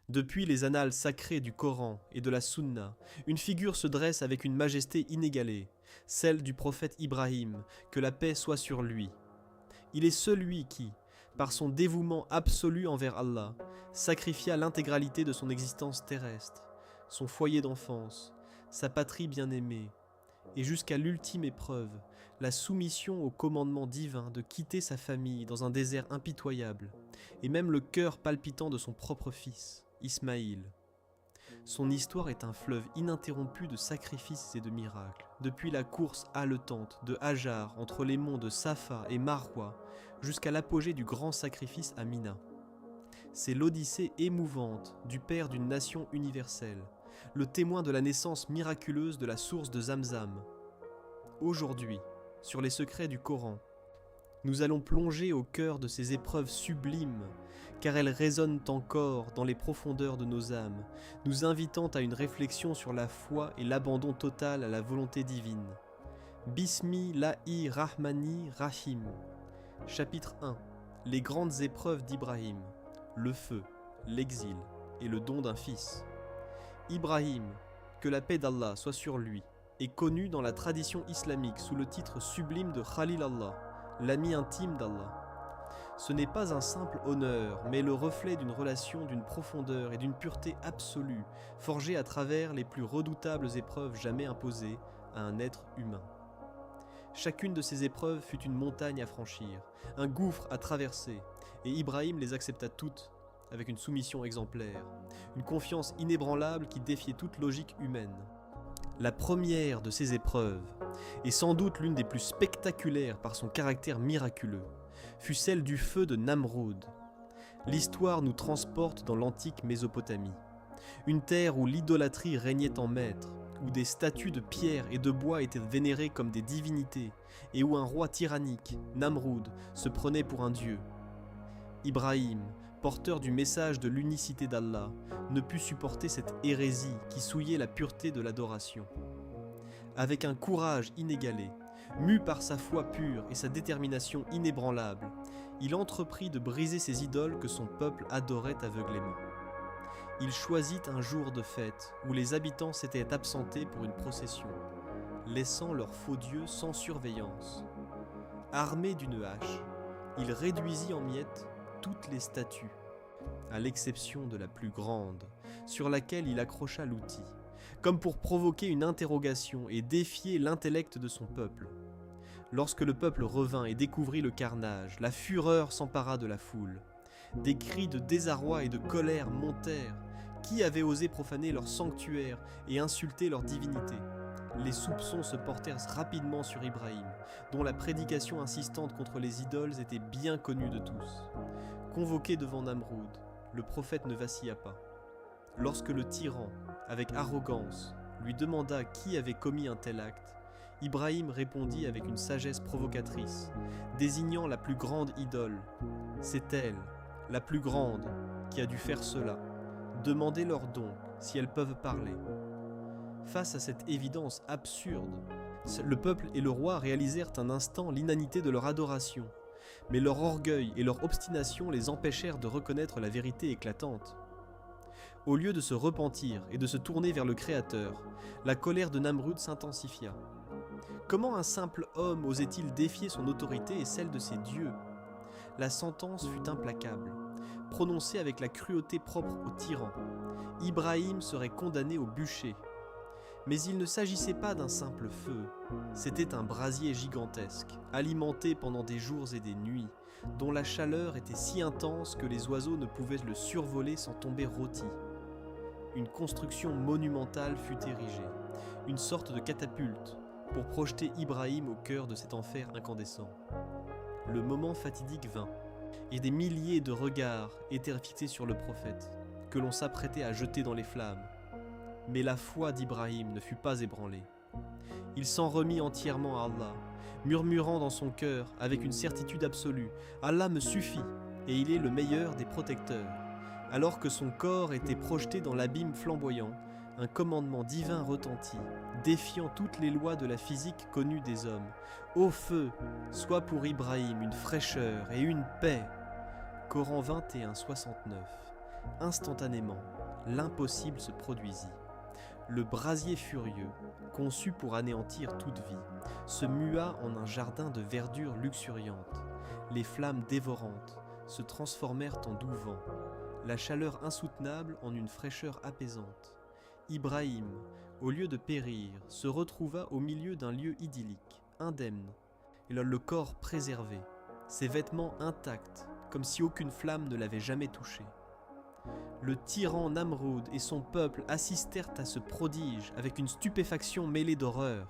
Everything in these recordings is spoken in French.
Depuis les annales sacrées du Coran et de la Sunna, une figure se dresse avec une majesté inégalée, celle du prophète Ibrahim, que la paix soit sur lui. Il est celui qui, par son dévouement absolu envers Allah, sacrifia l'intégralité de son existence terrestre, son foyer d'enfance, sa patrie bien-aimée, et jusqu'à l'ultime épreuve, la soumission au commandement divin de quitter sa famille dans un désert impitoyable, et même le cœur palpitant de son propre fils, Ismaïl. Son histoire est un fleuve ininterrompu de sacrifices et de miracles, depuis la course haletante de Hajar entre les monts de Safa et Marwa, jusqu'à l'apogée du grand sacrifice à Mina. C'est l'odyssée émouvante du père d'une nation universelle, le témoin de la naissance miraculeuse de la source de Zamzam. Aujourd'hui, sur les secrets du Coran, nous allons plonger au cœur de ces épreuves sublimes, car elles résonnent encore dans les profondeurs de nos âmes, nous invitant à une réflexion sur la foi et l'abandon total à la volonté divine. Bismillahi Rahmani Rahim. Chapitre 1. Les grandes épreuves d'Ibrahim. Le feu, l'exil et le don d'un fils. Ibrahim, que la paix d'Allah soit sur lui, est connu dans la tradition islamique sous le titre sublime de Khalil Allah, l'ami intime d'Allah. Ce n'est pas un simple honneur, mais le reflet d'une relation d'une profondeur et d'une pureté absolue, forgée à travers les plus redoutables épreuves jamais imposées à un être humain. Chacune de ces épreuves fut une montagne à franchir, un gouffre à traverser, et Ibrahim les accepta toutes avec une soumission exemplaire, une confiance inébranlable qui défiait toute logique humaine. La première de ces épreuves, et sans doute l'une des plus spectaculaires par son caractère miraculeux, fut celle du feu de Namroud. L'histoire nous transporte dans l'antique Mésopotamie, une terre où l'idolâtrie régnait en maître, où des statues de pierre et de bois étaient vénérées comme des divinités, et où un roi tyrannique, Namroud, se prenait pour un dieu. Ibrahim, porteur du message de l'unicité d'Allah, ne put supporter cette hérésie qui souillait la pureté de l'adoration. Avec un courage inégalé, mu par sa foi pure et sa détermination inébranlable, il entreprit de briser ces idoles que son peuple adorait aveuglément. Il choisit un jour de fête où les habitants s'étaient absentés pour une procession, laissant leurs faux dieux sans surveillance. Armé d'une hache, il réduisit en miettes toutes les statues, à l'exception de la plus grande, sur laquelle il accrocha l'outil, comme pour provoquer une interrogation et défier l'intellect de son peuple. Lorsque le peuple revint et découvrit le carnage, la fureur s'empara de la foule. Des cris de désarroi et de colère montèrent. Qui avait osé profaner leur sanctuaire et insulter leur divinité ? Les soupçons se portèrent rapidement sur Ibrahim, dont la prédication insistante contre les idoles était bien connue de tous. Convoqué devant Namroud, le prophète ne vacilla pas. Lorsque le tyran, avec arrogance, lui demanda qui avait commis un tel acte, Ibrahim répondit avec une sagesse provocatrice, désignant la plus grande idole. C'est elle, la plus grande, qui a dû faire cela. Demandez-leur donc si elles peuvent parler. Face à cette évidence absurde, le peuple et le roi réalisèrent un instant l'inanité de leur adoration, mais leur orgueil et leur obstination les empêchèrent de reconnaître la vérité éclatante. Au lieu de se repentir et de se tourner vers le Créateur, la colère de Namrud s'intensifia. Comment un simple homme osait-il défier son autorité et celle de ses dieux ? La sentence fut implacable, prononcée avec la cruauté propre aux tyrans. Ibrahim serait condamné au bûcher. Mais il ne s'agissait pas d'un simple feu, c'était un brasier gigantesque, alimenté pendant des jours et des nuits, dont la chaleur était si intense que les oiseaux ne pouvaient le survoler sans tomber rôtis. Une construction monumentale fut érigée, une sorte de catapulte, pour projeter Ibrahim au cœur de cet enfer incandescent. Le moment fatidique vint, et des milliers de regards étaient fixés sur le prophète, que l'on s'apprêtait à jeter dans les flammes. Mais la foi d'Ibrahim ne fut pas ébranlée. Il s'en remit entièrement à Allah, murmurant dans son cœur avec une certitude absolue « Allah me suffit, et il est le meilleur des protecteurs ». Alors que son corps était projeté dans l'abîme flamboyant, un commandement divin retentit, défiant toutes les lois de la physique connues des hommes. Ô feu, sois pour Ibrahim une fraîcheur et une paix. Coran 21, 69. Instantanément, l'impossible se produisit. Le brasier furieux, conçu pour anéantir toute vie, se mua en un jardin de verdure luxuriante. Les flammes dévorantes se transformèrent en doux vent, la chaleur insoutenable en une fraîcheur apaisante. Ibrahim, au lieu de périr, se retrouva au milieu d'un lieu idyllique, indemne, et le corps préservé, ses vêtements intacts, comme si aucune flamme ne l'avait jamais touché. Le tyran Namroud et son peuple assistèrent à ce prodige avec une stupéfaction mêlée d'horreur.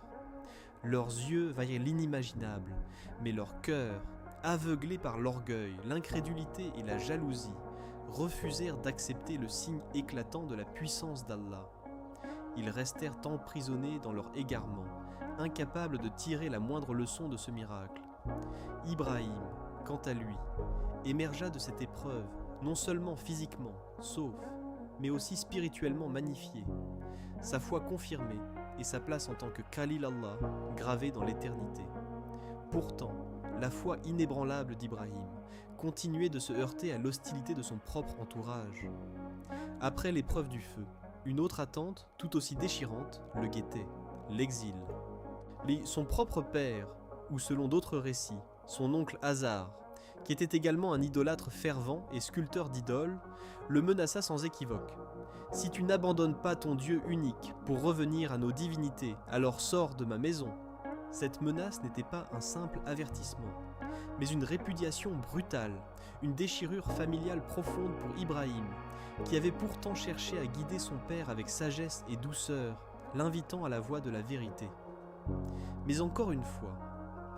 Leurs yeux voyaient l'inimaginable, mais leur cœur, aveuglés par l'orgueil, l'incrédulité et la jalousie, refusèrent d'accepter le signe éclatant de la puissance d'Allah. Ils restèrent emprisonnés dans leur égarement, incapables de tirer la moindre leçon de ce miracle. Ibrahim, quant à lui, émergea de cette épreuve, non seulement physiquement, sauf, mais aussi spirituellement magnifié, sa foi confirmée et sa place en tant que Khalil Allah gravée dans l'éternité. Pourtant, la foi inébranlable d'Ibrahim continuait de se heurter à l'hostilité de son propre entourage. Après l'épreuve du feu, une autre attente, tout aussi déchirante, le guettait, l'exil. Son propre père, ou selon d'autres récits, son oncle Hazar, qui était également un idolâtre fervent et sculpteur d'idoles, le menaça sans équivoque. « Si tu n'abandonnes pas ton Dieu unique pour revenir à nos divinités, alors sors de ma maison. » Cette menace n'était pas un simple avertissement, mais une répudiation brutale, une déchirure familiale profonde pour Ibrahim, qui avait pourtant cherché à guider son père avec sagesse et douceur, l'invitant à la voie de la vérité. Mais encore une fois,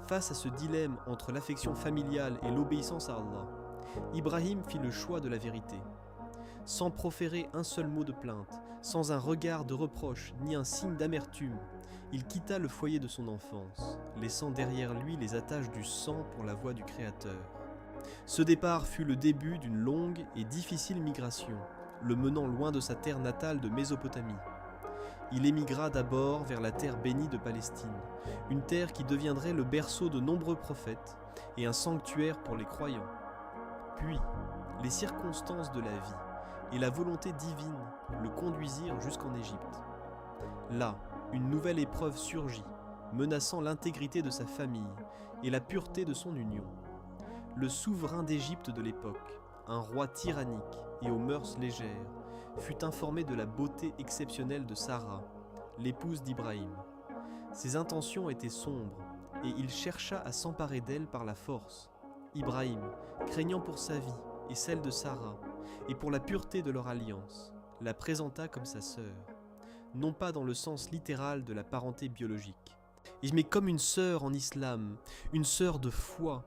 face à ce dilemme entre l'affection familiale et l'obéissance à Allah, Ibrahim fit le choix de la vérité. Sans proférer un seul mot de plainte, sans un regard de reproche ni un signe d'amertume, il quitta le foyer de son enfance, laissant derrière lui les attaches du sang pour la voie du Créateur. Ce départ fut le début d'une longue et difficile migration, le menant loin de sa terre natale de Mésopotamie. Il émigra d'abord vers la terre bénie de Palestine, une terre qui deviendrait le berceau de nombreux prophètes et un sanctuaire pour les croyants. Puis, les circonstances de la vie et la volonté divine le conduisirent jusqu'en Égypte. Là, une nouvelle épreuve surgit, menaçant l'intégrité de sa famille et la pureté de son union. Le souverain d'Égypte de l'époque, un roi tyrannique et aux mœurs légères, fut informé de la beauté exceptionnelle de Sarah, l'épouse d'Ibrahim. Ses intentions étaient sombres et il chercha à s'emparer d'elle par la force. Ibrahim, craignant pour sa vie et celle de Sarah, et pour la pureté de leur alliance, la présenta comme sa sœur, non pas dans le sens littéral de la parenté biologique, mais comme une sœur en islam, une sœur de foi,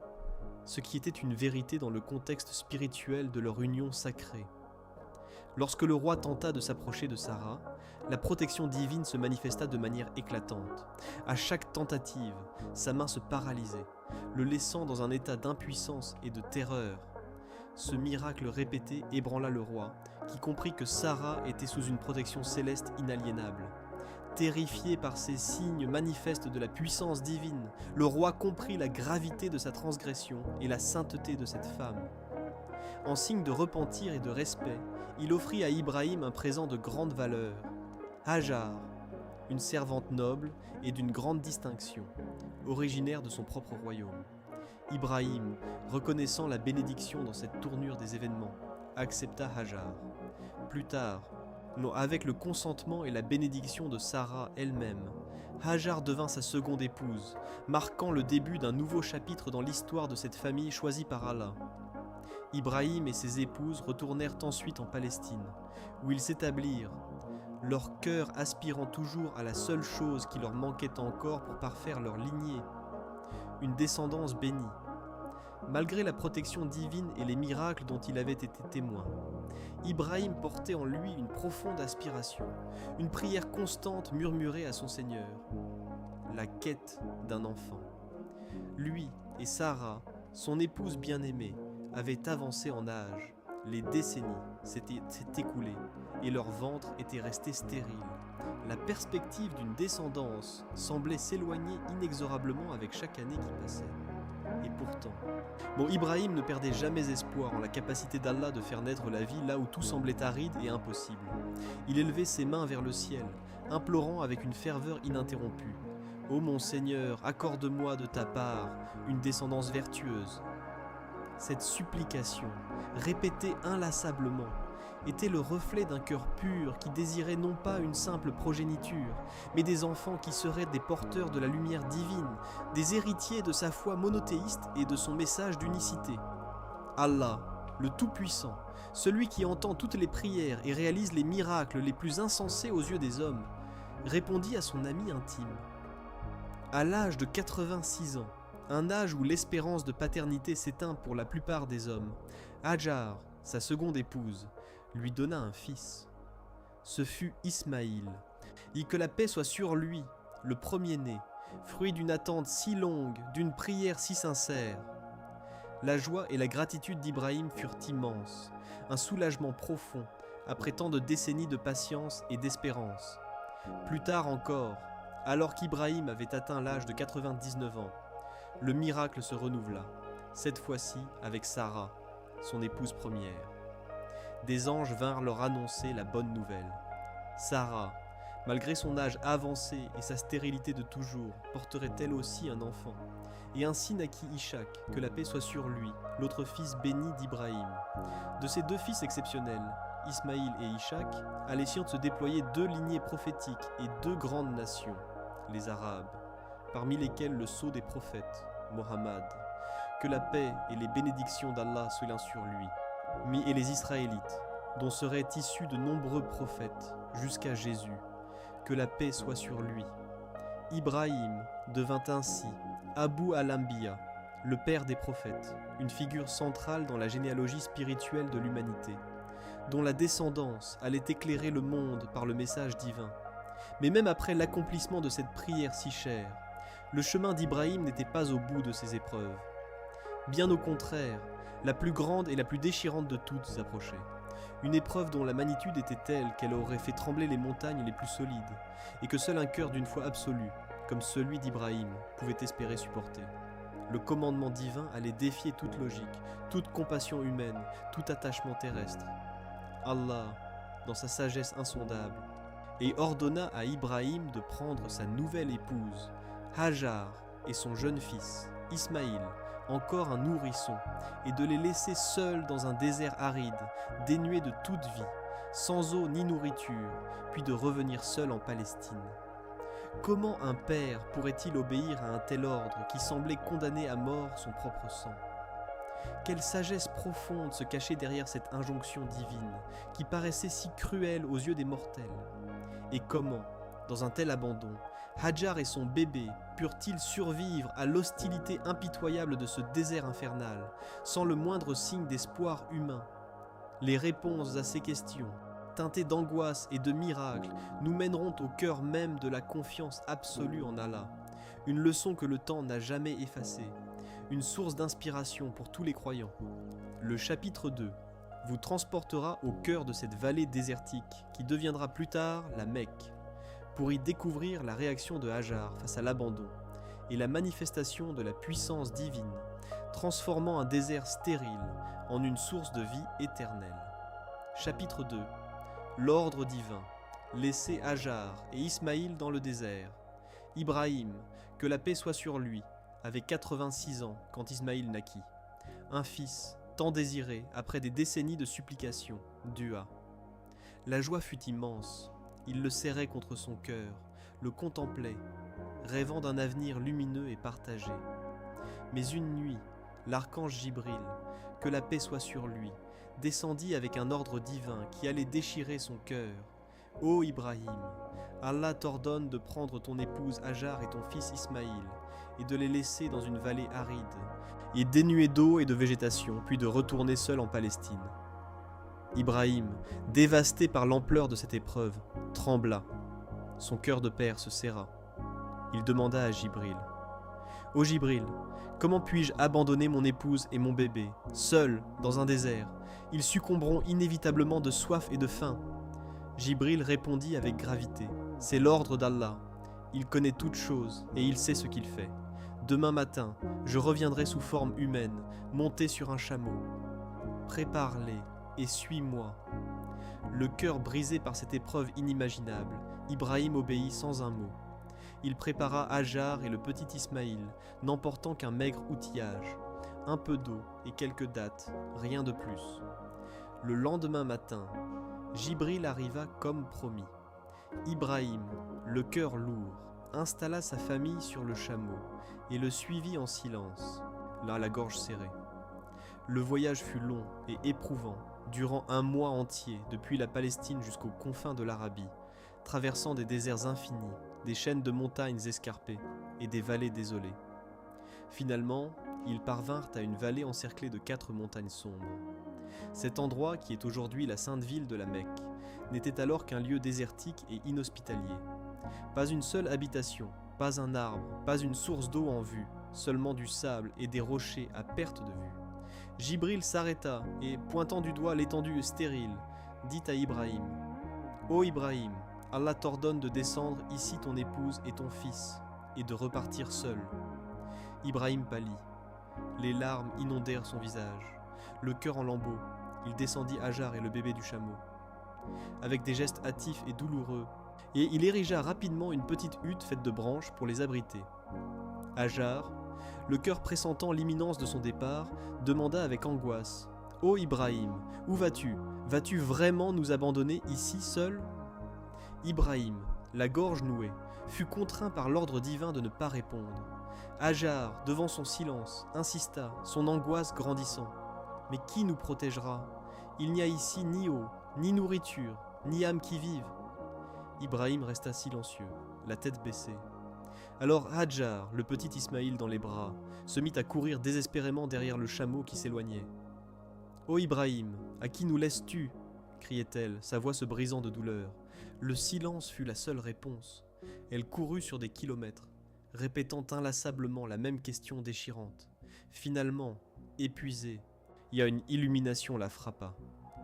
ce qui était une vérité dans le contexte spirituel de leur union sacrée. Lorsque le roi tenta de s'approcher de Sarah, la protection divine se manifesta de manière éclatante. À chaque tentative, sa main se paralysait, le laissant dans un état d'impuissance et de terreur. Ce miracle répété ébranla le roi, qui comprit que Sarah était sous une protection céleste inaliénable. Terrifié par ces signes manifestes de la puissance divine, le roi comprit la gravité de sa transgression et la sainteté de cette femme. En signe de repentir et de respect, il offrit à Ibrahim un présent de grande valeur, Hajar, une servante noble et d'une grande distinction, originaire de son propre royaume. Ibrahim, reconnaissant la bénédiction dans cette tournure des événements, accepta Hajar. Plus tard, avec le consentement et la bénédiction de Sarah elle-même, Hajar devint sa seconde épouse, marquant le début d'un nouveau chapitre dans l'histoire de cette famille choisie par Allah. Ibrahim et ses épouses retournèrent ensuite en Palestine, où ils s'établirent, leur cœur aspirant toujours à la seule chose qui leur manquait encore pour parfaire leur lignée, une descendance bénie. Malgré la protection divine et les miracles dont il avait été témoin, Ibrahim portait en lui une profonde aspiration, une prière constante murmurée à son Seigneur, la quête d'un enfant. Lui et Sarah, son épouse bien-aimée, avaient avancé en âge, les décennies s'étaient écoulées et leur ventre était resté stérile. La perspective d'une descendance semblait s'éloigner inexorablement avec chaque année qui passait. Et pourtant, bon, Ibrahim ne perdait jamais espoir en la capacité d'Allah de faire naître la vie là où tout semblait aride et impossible. Il élevait ses mains vers le ciel, implorant avec une ferveur ininterrompue. « Ô mon Seigneur, accorde-moi de ta part une descendance vertueuse. » Cette supplication, répétée inlassablement, était le reflet d'un cœur pur qui désirait non pas une simple progéniture, mais des enfants qui seraient des porteurs de la lumière divine, des héritiers de sa foi monothéiste et de son message d'unicité. Allah, le Tout-Puissant, celui qui entend toutes les prières et réalise les miracles les plus insensés aux yeux des hommes, répondit à son ami intime. À l'âge de 86 ans, un âge où l'espérance de paternité s'éteint pour la plupart des hommes, Hajar, sa seconde épouse, lui donna un fils. Ce fut Ismaïl, et que la paix soit sur lui, le premier-né, fruit d'une attente si longue, d'une prière si sincère. La joie et la gratitude d'Ibrahim furent immenses, un soulagement profond, après tant de décennies de patience et d'espérance. Plus tard encore, alors qu'Ibrahim avait atteint l'âge de 99 ans, le miracle se renouvela, cette fois-ci avec Sarah, son épouse première. Des anges vinrent leur annoncer la bonne nouvelle. Sarah, malgré son âge avancé et sa stérilité de toujours, porterait elle aussi un enfant. Et ainsi naquit Ishaq, que la paix soit sur lui, l'autre fils béni d'Ibrahim. De ces deux fils exceptionnels, Ismaïl et Ishaq, allaient se déployer deux lignées prophétiques et deux grandes nations, les Arabes, parmi lesquelles le sceau des prophètes, Mohammed, que la paix et les bénédictions d'Allah soient sur lui, et les Israélites, dont seraient issus de nombreux prophètes, jusqu'à Jésus, que la paix soit sur lui. Ibrahim devint ainsi Abu al-Anbiya, le père des prophètes, une figure centrale dans la généalogie spirituelle de l'humanité, dont la descendance allait éclairer le monde par le message divin. Mais même après l'accomplissement de cette prière si chère, le chemin d'Ibrahim n'était pas au bout de ses épreuves. Bien au contraire, la plus grande et la plus déchirante de toutes approchait. Une épreuve dont la magnitude était telle qu'elle aurait fait trembler les montagnes les plus solides, et que seul un cœur d'une foi absolue, comme celui d'Ibrahim, pouvait espérer supporter. Le commandement divin allait défier toute logique, toute compassion humaine, tout attachement terrestre. Allah, dans sa sagesse insondable, et ordonna à Ibrahim de prendre sa nouvelle épouse, Hajar, et son jeune fils, Ismaïl, encore un nourrisson, et de les laisser seuls dans un désert aride, dénué de toute vie, sans eau ni nourriture, puis de revenir seul en Palestine. Comment un père pourrait-il obéir à un tel ordre qui semblait condamner à mort son propre sang ? Quelle sagesse profonde se cachait derrière cette injonction divine, qui paraissait si cruelle aux yeux des mortels ? Et comment, dans un tel abandon, Hajar et son bébé purent-ils survivre à l'hostilité impitoyable de ce désert infernal, sans le moindre signe d'espoir humain ? Les réponses à ces questions, teintées d'angoisse et de miracles, nous mèneront au cœur même de la confiance absolue en Allah, une leçon que le temps n'a jamais effacée, une source d'inspiration pour tous les croyants. Le chapitre 2 vous transportera au cœur de cette vallée désertique qui deviendra plus tard la Mecque, pour y découvrir la réaction de Hajar face à l'abandon et la manifestation de la puissance divine, transformant un désert stérile en une source de vie éternelle. Chapitre 2. L'ordre divin, laisser Hajar et Ismaïl dans le désert. Ibrahim, que la paix soit sur lui, avait 86 ans quand Ismaïl naquit. Un fils, tant désiré après des décennies de supplications, dua. La joie fut immense. Il le serrait contre son cœur, le contemplait, rêvant d'un avenir lumineux et partagé. Mais une nuit, l'archange Jibril, que la paix soit sur lui, descendit avec un ordre divin qui allait déchirer son cœur. « Ô Ibrahim, Allah t'ordonne de prendre ton épouse Hajar et ton fils Ismaïl, et de les laisser dans une vallée aride, et dénuée d'eau et de végétation, puis de retourner seul en Palestine. » Ibrahim, dévasté par l'ampleur de cette épreuve, trembla. Son cœur de père se serra. Il demanda à Jibril. « Ô Jibril, comment puis-je abandonner mon épouse et mon bébé, seuls, dans un désert ? Ils succomberont inévitablement de soif et de faim. » Jibril répondit avec gravité. « C'est l'ordre d'Allah. Il connaît toutes choses et il sait ce qu'il fait. Demain matin, je reviendrai sous forme humaine, monté sur un chameau. Prépare-les et suis-moi. » Le cœur brisé par cette épreuve inimaginable, Ibrahim obéit sans un mot. Il prépara Hajar et le petit Ismaïl, n'emportant qu'un maigre outillage, un peu d'eau et quelques dattes, rien de plus. Le lendemain matin, Jibril arriva comme promis. Ibrahim, le cœur lourd, installa sa famille sur le chameau et le suivit en silence, là la gorge serrée. Le voyage fut long et éprouvant, durant un mois entier, depuis la Palestine jusqu'aux confins de l'Arabie, traversant des déserts infinis, des chaînes de montagnes escarpées et des vallées désolées. Finalement, ils parvinrent à une vallée encerclée de 4 montagnes sombres. Cet endroit, qui est aujourd'hui la sainte ville de la Mecque, n'était alors qu'un lieu désertique et inhospitalier. Pas une seule habitation, pas un arbre, pas une source d'eau en vue, seulement du sable et des rochers à perte de vue. Jibril s'arrêta et, pointant du doigt l'étendue stérile, dit à Ibrahim : « Ô Ibrahim, Allah t'ordonne de descendre ici ton épouse et ton fils, et de repartir seul. » Ibrahim pâlit. Les larmes inondèrent son visage. Le cœur en lambeaux, il descendit Hajar et le bébé du chameau. Avec des gestes hâtifs et douloureux, et il érigea rapidement une petite hutte faite de branches pour les abriter. Hajar, le cœur pressentant l'imminence de son départ, demanda avec angoisse : « Ô Ibrahim, où vas-tu ? Vas-tu vraiment nous abandonner ici seul ?» Ibrahim, la gorge nouée, fut contraint par l'ordre divin de ne pas répondre. Hajar, devant son silence, insista, son angoisse grandissant. « Mais qui nous protégera ? Il n'y a ici ni eau, ni nourriture, ni âme qui vive. » Ibrahim resta silencieux, la tête baissée. Alors Hajar, le petit Ismaïl dans les bras, se mit à courir désespérément derrière le chameau qui s'éloignait. « Ô Ibrahim, à qui nous laisses-tu » criait-elle, sa voix se brisant de douleur. Le silence fut la seule réponse. Elle courut sur des kilomètres, répétant inlassablement la même question déchirante. Finalement, épuisée, une illumination la frappa,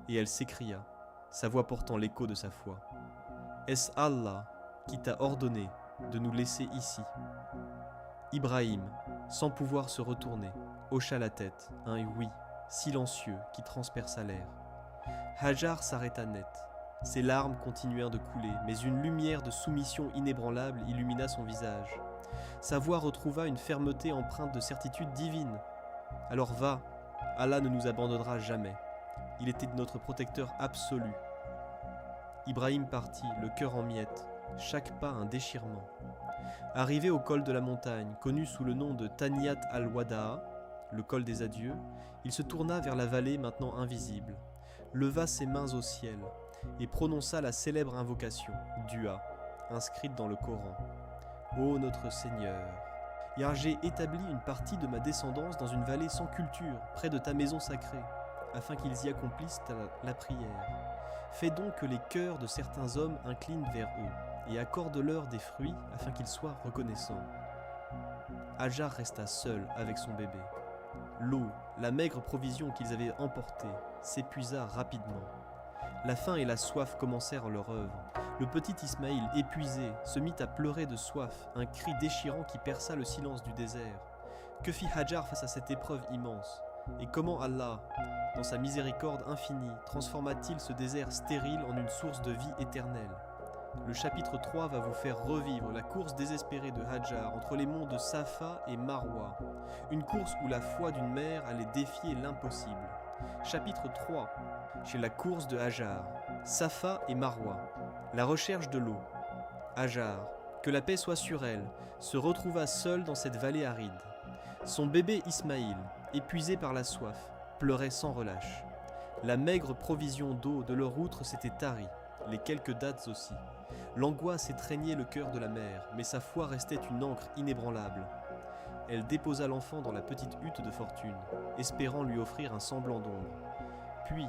et elle s'écria, sa voix portant l'écho de sa foi. « Est-ce Allah qui t'a ordonné de nous laisser ici ?» Ibrahim, sans pouvoir se retourner, hocha la tête, un oui, silencieux, qui transperça l'air. Hajar s'arrêta net. Ses larmes continuèrent de couler, mais une lumière de soumission inébranlable illumina son visage. Sa voix retrouva une fermeté empreinte de certitude divine. « Alors va, Allah ne nous abandonnera jamais. Il était notre protecteur absolu. » Ibrahim partit, le cœur en miettes, chaque pas un déchirement. Arrivé au col de la montagne, connu sous le nom de Taniyat al-Wada'a, le col des adieux, il se tourna vers la vallée maintenant invisible, leva ses mains au ciel et prononça la célèbre invocation, Dua, inscrite dans le Coran. « Ô notre Seigneur, car j'ai établi une partie de ma descendance dans une vallée sans culture, près de ta maison sacrée, afin qu'ils y accomplissent la prière. Fais donc que les cœurs de certains hommes inclinent vers eux, et accorde-leur des fruits, afin qu'ils soient reconnaissants. » Hajar resta seul avec son bébé. L'eau, la maigre provision qu'ils avaient emportée, s'épuisa rapidement. La faim et la soif commencèrent leur œuvre. Le petit Ismaïl, épuisé, se mit à pleurer de soif, un cri déchirant qui perça le silence du désert. Que fit Hajar face à cette épreuve immense ? Et comment Allah, dans sa miséricorde infinie, transforma-t-il ce désert stérile en une source de vie éternelle ? Le chapitre 3 va vous faire revivre la course désespérée de Hajar entre les monts de Safa et Marwa, une course où la foi d'une mère allait défier l'impossible. Chapitre 3, chez la course de Hajar, Safa et Marwa, la recherche de l'eau. Hajar, que la paix soit sur elle, se retrouva seule dans cette vallée aride. Son bébé Ismaïl, épuisé par la soif, pleurait sans relâche. La maigre provision d'eau de leur outre s'était tarie, les quelques dattes aussi. L'angoisse étreignait le cœur de la mère, mais sa foi restait une ancre inébranlable. Elle déposa l'enfant dans la petite hutte de fortune, espérant lui offrir un semblant d'ombre. Puis,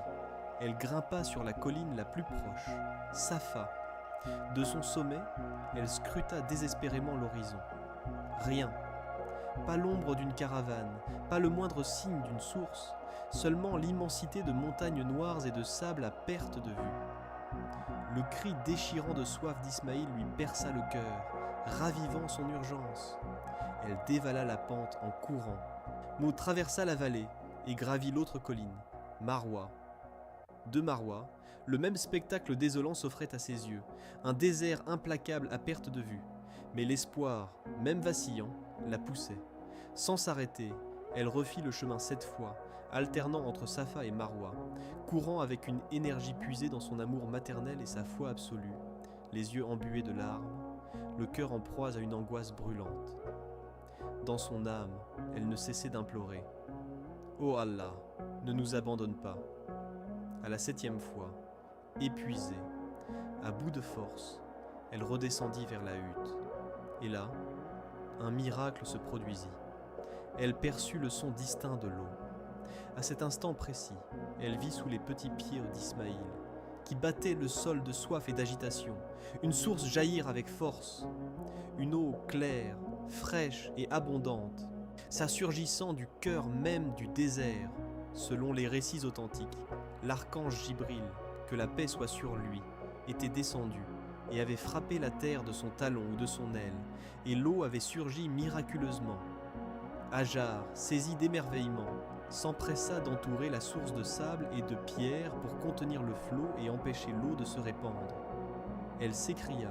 elle grimpa sur la colline la plus proche, Safa. De son sommet, elle scruta désespérément l'horizon. Rien. Pas l'ombre d'une caravane, pas le moindre signe d'une source, seulement l'immensité de montagnes noires et de sable à perte de vue. Le cri déchirant de soif d'Ismaïl lui perça le cœur, ravivant son urgence. Elle dévala la pente en courant. Maud traversa la vallée et gravit l'autre colline, Marwa. De Marwa, le même spectacle désolant s'offrait à ses yeux, un désert implacable à perte de vue. Mais l'espoir, même vacillant, la poussait. Sans s'arrêter, elle refit le chemin 7 fois, alternant entre Safa et Marwa, courant avec une énergie puisée dans son amour maternel et sa foi absolue, les yeux embués de larmes, le cœur en proie à une angoisse brûlante. Dans son âme, elle ne cessait d'implorer « Ô Allah, ne nous abandonne pas !» À la 7e fois, épuisée, à bout de force, elle redescendit vers la hutte. Et là, un miracle se produisit. Elle perçut le son distinct de l'eau. À cet instant précis, elle vit sous les petits pieds d'Ismaïl, qui battait le sol de soif et d'agitation, une source jaillir avec force, une eau claire, fraîche et abondante, s'assurgissant du cœur même du désert. Selon les récits authentiques, l'archange Jibril, que la paix soit sur lui, était descendu et avait frappé la terre de son talon ou de son aile, et l'eau avait surgi miraculeusement. Hajar, saisi d'émerveillement, s'empressa d'entourer la source de sable et de pierre pour contenir le flot et empêcher l'eau de se répandre. Elle s'écria,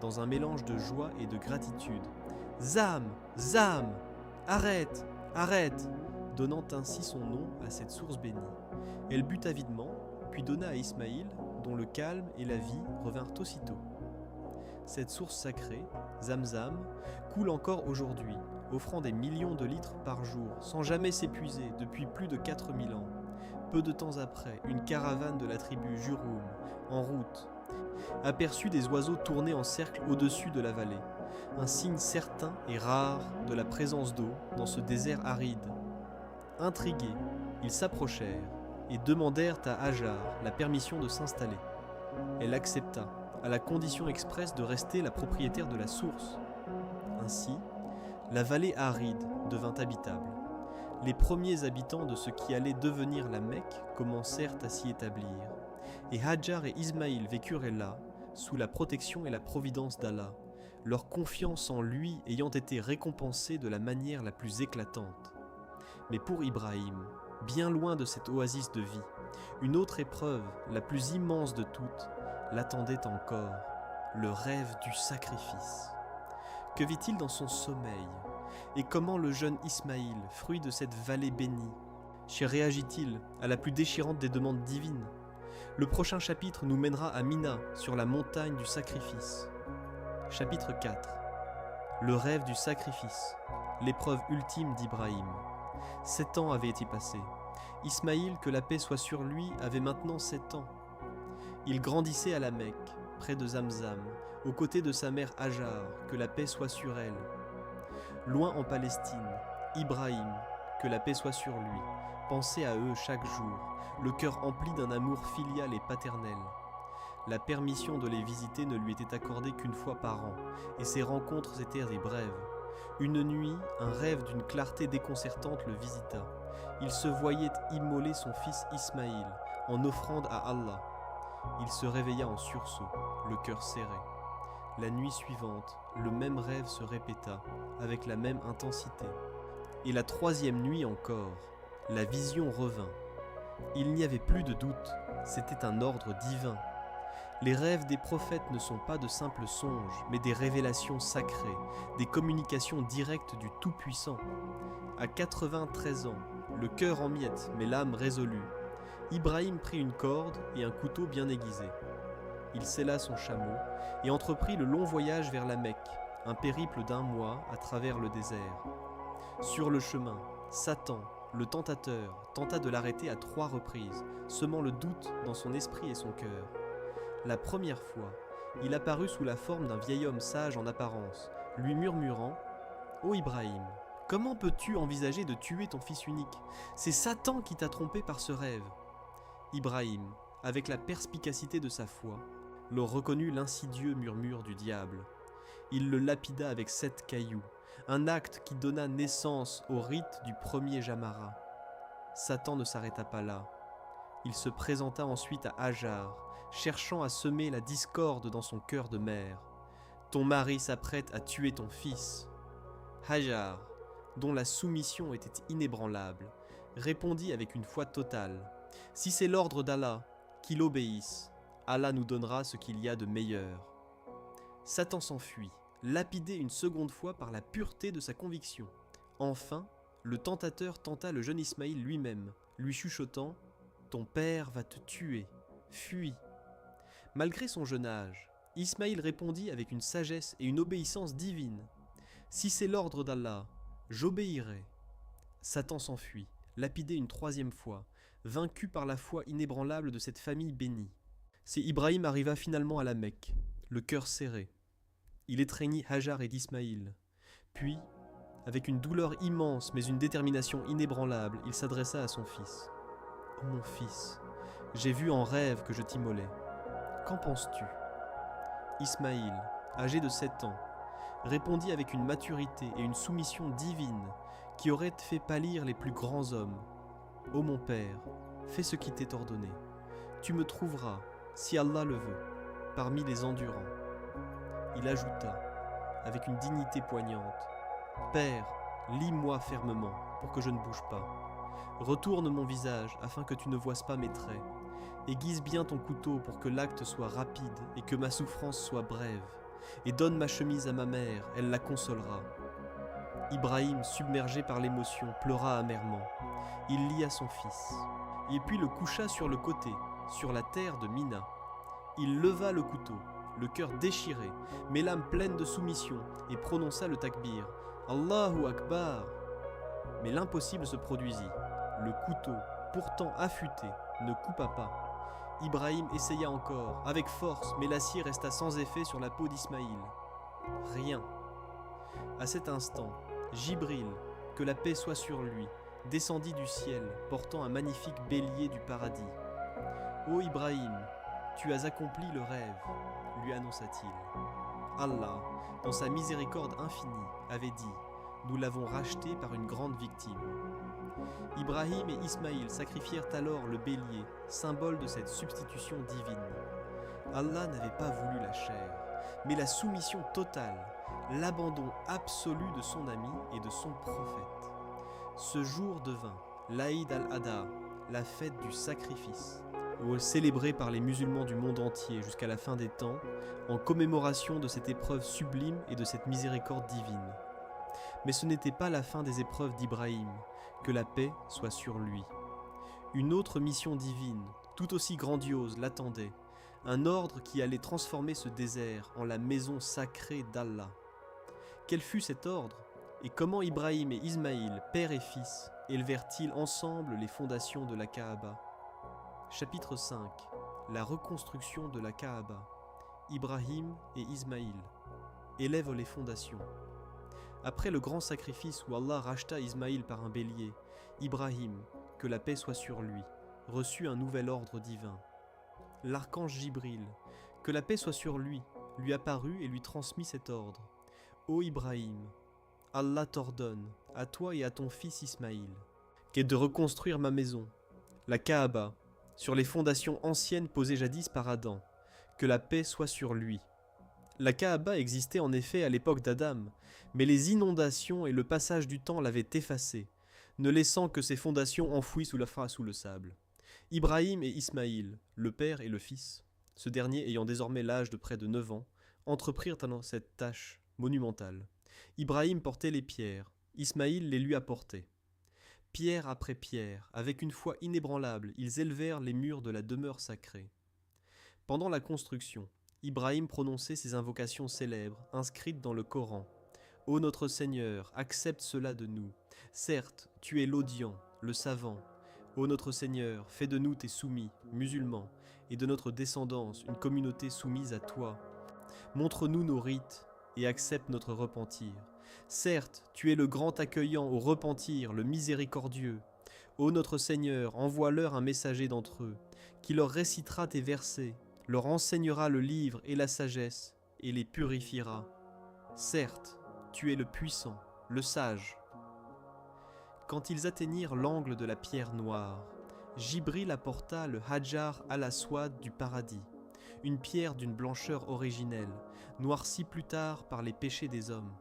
dans un mélange de joie et de gratitude, « Zam, Zam, arrête, arrête !» donnant ainsi son nom à cette source bénie. Elle but avidement, puis donna à Ismaïl, dont le calme et la vie revinrent aussitôt. Cette source sacrée, Zamzam, coule encore aujourd'hui, offrant des millions de litres par jour, sans jamais s'épuiser depuis plus de 4000 ans. Peu de temps après, une caravane de la tribu Jurhum, en route, aperçut des oiseaux tourner en cercle au-dessus de la vallée, un signe certain et rare de la présence d'eau dans ce désert aride. Intrigués, ils s'approchèrent et demandèrent à Hajar la permission de s'installer. Elle accepta, à la condition expresse de rester la propriétaire de la source. Ainsi, la vallée aride devint habitable. Les premiers habitants de ce qui allait devenir la Mecque commencèrent à s'y établir, et Hajar et Ismaïl vécurent là, sous la protection et la providence d'Allah, leur confiance en lui ayant été récompensée de la manière la plus éclatante. Mais pour Ibrahim, bien loin de cette oasis de vie, une autre épreuve, la plus immense de toutes, l'attendait encore, le rêve du sacrifice. Que vit-il dans son sommeil? Et comment le jeune Ismaïl, fruit de cette vallée bénie, réagit-il à la plus déchirante des demandes divines? Le prochain chapitre nous mènera à Mina, sur la montagne du sacrifice. Chapitre 4. Le rêve du sacrifice, l'épreuve ultime d'Ibrahim. 7 ans avaient été passés. Ismaïl, que la paix soit sur lui, avait maintenant 7 ans. Il grandissait à la Mecque, près de Zamzam, aux côtés de sa mère Hajar, que la paix soit sur elle. Loin en Palestine, Ibrahim, que la paix soit sur lui, pensait à eux chaque jour, le cœur empli d'un amour filial et paternel. La permission de les visiter ne lui était accordée qu'une fois par an, et ces rencontres étaient des brèves. Une nuit, un rêve d'une clarté déconcertante le visita. Il se voyait immoler son fils Ismaïl, en offrande à Allah. Il se réveilla en sursaut, le cœur serré. La nuit suivante, le même rêve se répéta, avec la même intensité. Et la 3e nuit encore, la vision revint. Il n'y avait plus de doute, c'était un ordre divin. Les rêves des prophètes ne sont pas de simples songes, mais des révélations sacrées, des communications directes du Tout-Puissant. À 93 ans, le cœur en miettes, mais l'âme résolue, Ibrahim prit une corde et un couteau bien aiguisé. Il sella son chameau et entreprit le long voyage vers la Mecque, un périple d'1 mois à travers le désert. Sur le chemin, Satan, le tentateur, tenta de l'arrêter à 3 reprises, semant le doute dans son esprit et son cœur. La première fois, il apparut sous la forme d'un vieil homme sage en apparence, lui murmurant « Ô Ibrahim, comment peux-tu envisager de tuer ton fils unique? C'est Satan qui t'a trompé par ce rêve. » Ibrahim, avec la perspicacité de sa foi, le reconnut l'insidieux murmure du diable. Il le lapida avec 7 cailloux, un acte qui donna naissance au rite du premier Jamara. Satan ne s'arrêta pas là. Il se présenta ensuite à Hajar, cherchant à semer la discorde dans son cœur de mère. ton mari s'apprête à tuer ton fils. Hajar, dont la soumission était inébranlable, répondit avec une foi totale. Si c'est l'ordre d'Allah, qu'il obéisse, Allah nous donnera ce qu'il y a de meilleur. Satan s'enfuit, lapidé une seconde fois par la pureté de sa conviction. Enfin, le tentateur tenta le jeune Ismaïl lui-même, lui chuchotant « Ton père va te tuer, fuis !» Malgré son jeune âge, Ismaïl répondit avec une sagesse et une obéissance divine. « Si c'est l'ordre d'Allah, j'obéirai. » Satan s'enfuit, lapidé une troisième fois, vaincu par la foi inébranlable de cette famille bénie. C'est Ibrahim arriva finalement à la Mecque, le cœur serré. Il étreignit Hajar et Ismaïl. Puis, avec une douleur immense mais une détermination inébranlable, il s'adressa à son fils. « Oh mon fils, j'ai vu en rêve que je t'immolais. Qu'en penses-tu » Ismaïl, âgé de 7 ans, répondit avec une maturité et une soumission divine qui auraient fait pâlir les plus grands hommes. « Ô mon père, fais ce qui t'est ordonné. Tu me trouveras, si Allah le veut, parmi les endurants. » Il ajouta, avec une dignité poignante, « Père, lie-moi fermement pour que je ne bouge pas. Retourne mon visage afin que tu ne voies pas mes traits. Aiguise bien ton couteau pour que l'acte soit rapide et que ma souffrance soit brève. Et donne ma chemise à ma mère, elle la consolera. » Ibrahim, submergé par l'émotion, pleura amèrement. Il lia son fils, et puis le coucha sur le côté, sur la terre de Mina. Il leva le couteau, le cœur déchiré, mais l'âme pleine de soumission, et prononça le takbir. « Allahu Akbar » Mais l'impossible se produisit. Le couteau, pourtant affûté, ne coupa pas. Ibrahim essaya encore, avec force, mais l'acier resta sans effet sur la peau d'Ismaïl. Rien. À cet instant, Jibril, que la paix soit sur lui, descendit du ciel, portant un magnifique bélier du paradis. « Ô Ibrahim, tu as accompli le rêve » lui annonça-t-il. Allah, dans sa miséricorde infinie, avait dit « Nous l'avons racheté par une grande victime ». Ibrahim et Ismaïl sacrifièrent alors le bélier, symbole de cette substitution divine. Allah n'avait pas voulu la chair, mais la soumission totale, l'abandon absolu de son ami et de son prophète. Ce jour devint l'Aïd al-Adha, la fête du sacrifice, célébrée par les musulmans du monde entier jusqu'à la fin des temps, en commémoration de cette épreuve sublime et de cette miséricorde divine. Mais ce n'était pas la fin des épreuves d'Ibrahim, que la paix soit sur lui. Une autre mission divine, tout aussi grandiose, l'attendait, un ordre qui allait transformer ce désert en la maison sacrée d'Allah. Quel fut cet ordre, et comment Ibrahim et Ismaïl, père et fils, élevèrent-ils ensemble les fondations de la Kaaba? Chapitre 5. La reconstruction de la Kaaba. Ibrahim et Ismaïl élèvent les fondations. Après le grand sacrifice où Allah racheta Ismaïl par un bélier, Ibrahim, que la paix soit sur lui, reçut un nouvel ordre divin. L'archange Jibril, que la paix soit sur lui apparut et lui transmit cet ordre. « Ô Ibrahim, Allah t'ordonne, à toi et à ton fils Ismaïl, qu'est de reconstruire ma maison, la Kaaba, sur les fondations anciennes posées jadis par Adam, que la paix soit sur lui. » La Kaaba existait en effet à l'époque d'Adam, mais les inondations et le passage du temps l'avaient effacée, ne laissant que ses fondations enfouies sous le sable. Ibrahim et Ismaïl, le père et le fils, ce dernier ayant désormais l'âge de près de 9 ans, entreprirent alors cette tâche monumentale. Ibrahim portait les pierres, Ismaïl les lui apportait. Pierre après pierre, avec une foi inébranlable, ils élevèrent les murs de la demeure sacrée. Pendant la construction, Ibrahim prononçait ces invocations célèbres, inscrites dans le Coran. « Ô notre Seigneur, accepte cela de nous. Certes, tu es l'audient, le savant. Ô notre Seigneur, fais de nous tes soumis, musulmans, et de notre descendance une communauté soumise à toi. Montre-nous nos rites et accepte notre repentir. Certes, tu es le grand accueillant au repentir, le miséricordieux. Ô notre Seigneur, envoie-leur un messager d'entre eux, qui leur récitera tes versets, leur enseignera le livre et la sagesse, et les purifiera. Certes, tu es le puissant, le sage. » Quand ils atteignirent l'angle de la pierre noire, Jibril apporta le Hajar al-Aswad du paradis, une pierre d'une blancheur originelle, noircie plus tard par les péchés des hommes.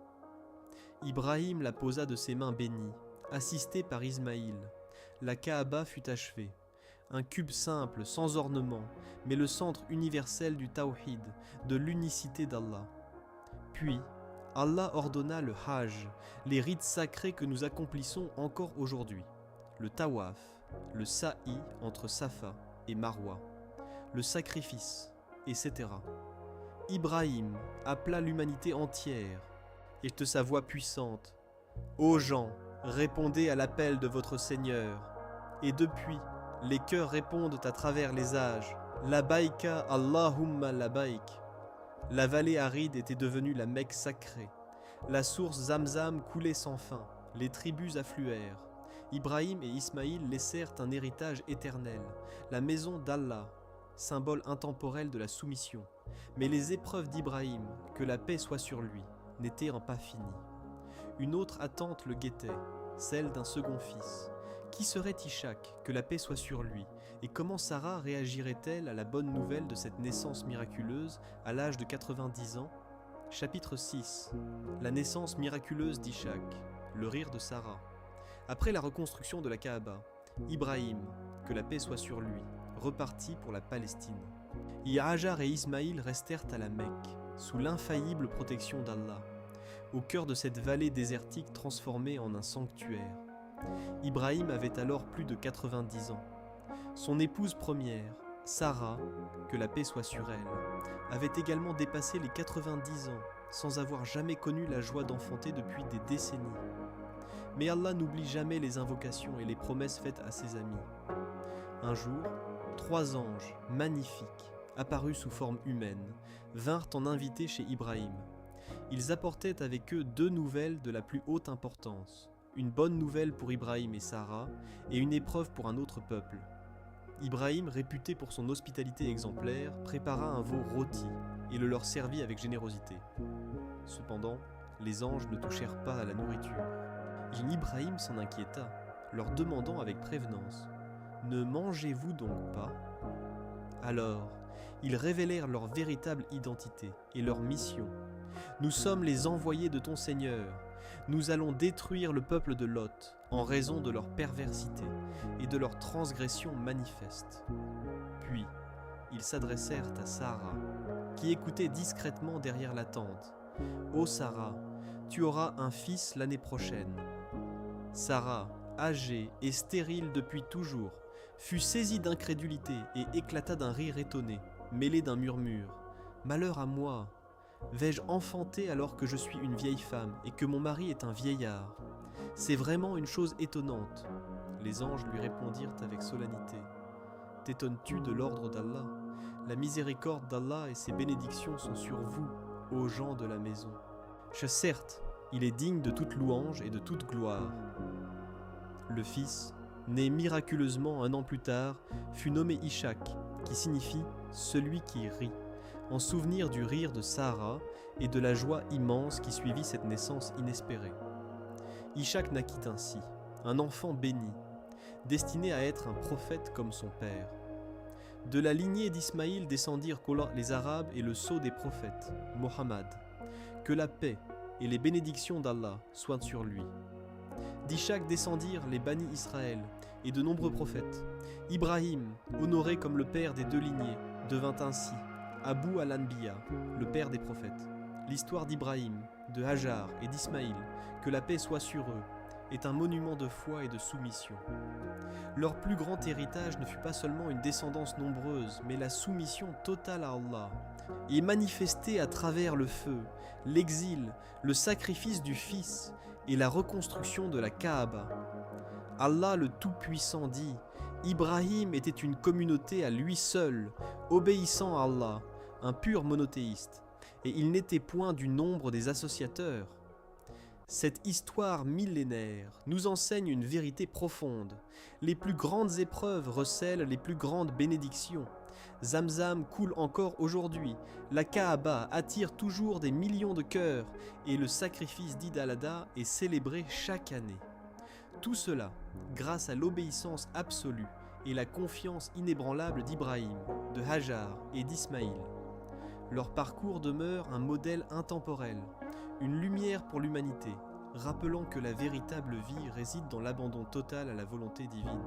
Ibrahim la posa de ses mains bénies, assisté par Ismaïl. La Kaaba fut achevée, un cube simple, sans ornement, mais le centre universel du tawhid, de l'unicité d'Allah. Puis, Allah ordonna le Hajj, les rites sacrés que nous accomplissons encore aujourd'hui. Le tawaf, le sa'i entre Safa et Marwa, le sacrifice, etc. Ibrahim appela l'humanité entière, et de sa voix puissante, « Ô gens, répondez à l'appel de votre Seigneur. » Et depuis, les cœurs répondent à travers les âges, « Labaïka Allahumma labaïk » La vallée aride était devenue la Mecque sacrée. La source Zamzam coulait sans fin. Les tribus affluèrent. Ibrahim et Ismaïl laissèrent un héritage éternel, la maison d'Allah, symbole intemporel de la soumission. Mais les épreuves d'Ibrahim, que la paix soit sur lui, n'étaient pas finies. Une autre attente le guettait, celle d'un second fils. Qui serait Ishak, que la paix soit sur lui, et comment Sarah réagirait-elle à la bonne nouvelle de cette naissance miraculeuse à l'âge de 90 ans? Chapitre 6. La naissance miraculeuse d'Ishak, le rire de Sarah. Après la reconstruction de la Kaaba, Ibrahim, que la paix soit sur lui, repartit pour la Palestine. Hajar et Ismaïl restèrent à la Mecque, sous l'infaillible protection d'Allah, au cœur de cette vallée désertique transformée en un sanctuaire. Ibrahim avait alors plus de 90 ans. Son épouse première, Sarah, que la paix soit sur elle, avait également dépassé les 90 ans, sans avoir jamais connu la joie d'enfanter depuis des décennies. Mais Allah n'oublie jamais les invocations et les promesses faites à ses amis. Un jour, 3 anges, magnifiques, apparus sous forme humaine, vinrent en inviter chez Ibrahim. Ils apportaient avec eux 2 nouvelles de la plus haute importance. Une bonne nouvelle pour Ibrahim et Sarah, et une épreuve pour un autre peuple. Ibrahim, réputé pour son hospitalité exemplaire, prépara un veau rôti et le leur servit avec générosité. Cependant, les anges ne touchèrent pas à la nourriture. Ibrahim s'en inquiéta, leur demandant avec prévenance, « Ne mangez-vous donc pas ?» Alors, ils révélèrent leur véritable identité et leur mission. « Nous sommes les envoyés de ton Seigneur. Nous allons détruire le peuple de Lot en raison de leur perversité et de leur transgression manifeste. » Puis, ils s'adressèrent à Sarah, qui écoutait discrètement derrière la tente. « Ô Sarah, tu auras un fils l'année prochaine. » Sarah, âgée et stérile depuis toujours, fut saisie d'incrédulité et éclata d'un rire étonné, mêlé d'un murmure. « Malheur à moi! Vais-je enfanter alors que je suis une vieille femme et que mon mari est un vieillard? C'est vraiment une chose étonnante. » Les anges lui répondirent avec solennité. « T'étonnes-tu de l'ordre d'Allah? La miséricorde d'Allah et ses bénédictions sont sur vous, ô gens de la maison. Certes, il est digne de toute louange et de toute gloire. » Le fils, né miraculeusement 1 an plus tard, fut nommé Ishak, qui signifie « celui qui rit », en souvenir du rire de Sarah et de la joie immense qui suivit cette naissance inespérée. Ishak naquit ainsi, un enfant béni, destiné à être un prophète comme son père. De la lignée d'Ismaïl descendirent les Arabes et le sceau des prophètes, Mohammed. Que la paix et les bénédictions d'Allah soient sur lui. D'Ishak descendirent les Bani Israël et de nombreux prophètes. Ibrahim, honoré comme le père des 2 lignées, devint ainsi Abu al-Anbiya, le père des prophètes. L'histoire d'Ibrahim, de Hajar et d'Ismaïl, que la paix soit sur eux, est un monument de foi et de soumission. Leur plus grand héritage ne fut pas seulement une descendance nombreuse, mais la soumission totale à Allah, et manifestée à travers le feu, l'exil, le sacrifice du Fils et la reconstruction de la Kaaba. Allah le Tout-Puissant dit « Ibrahim était une communauté à lui seul, obéissant à Allah, un pur monothéiste, et il n'était point du nombre des associateurs. » Cette histoire millénaire nous enseigne une vérité profonde. Les plus grandes épreuves recèlent les plus grandes bénédictions. Zamzam coule encore aujourd'hui, la Kaaba attire toujours des millions de cœurs et le sacrifice d'Eid al-Adha est célébré chaque année. Tout cela grâce à l'obéissance absolue et la confiance inébranlable d'Ibrahim, de Hajar et d'Ismaïl. Leur parcours demeure un modèle intemporel, une lumière pour l'humanité, rappelant que la véritable vie réside dans l'abandon total à la volonté divine.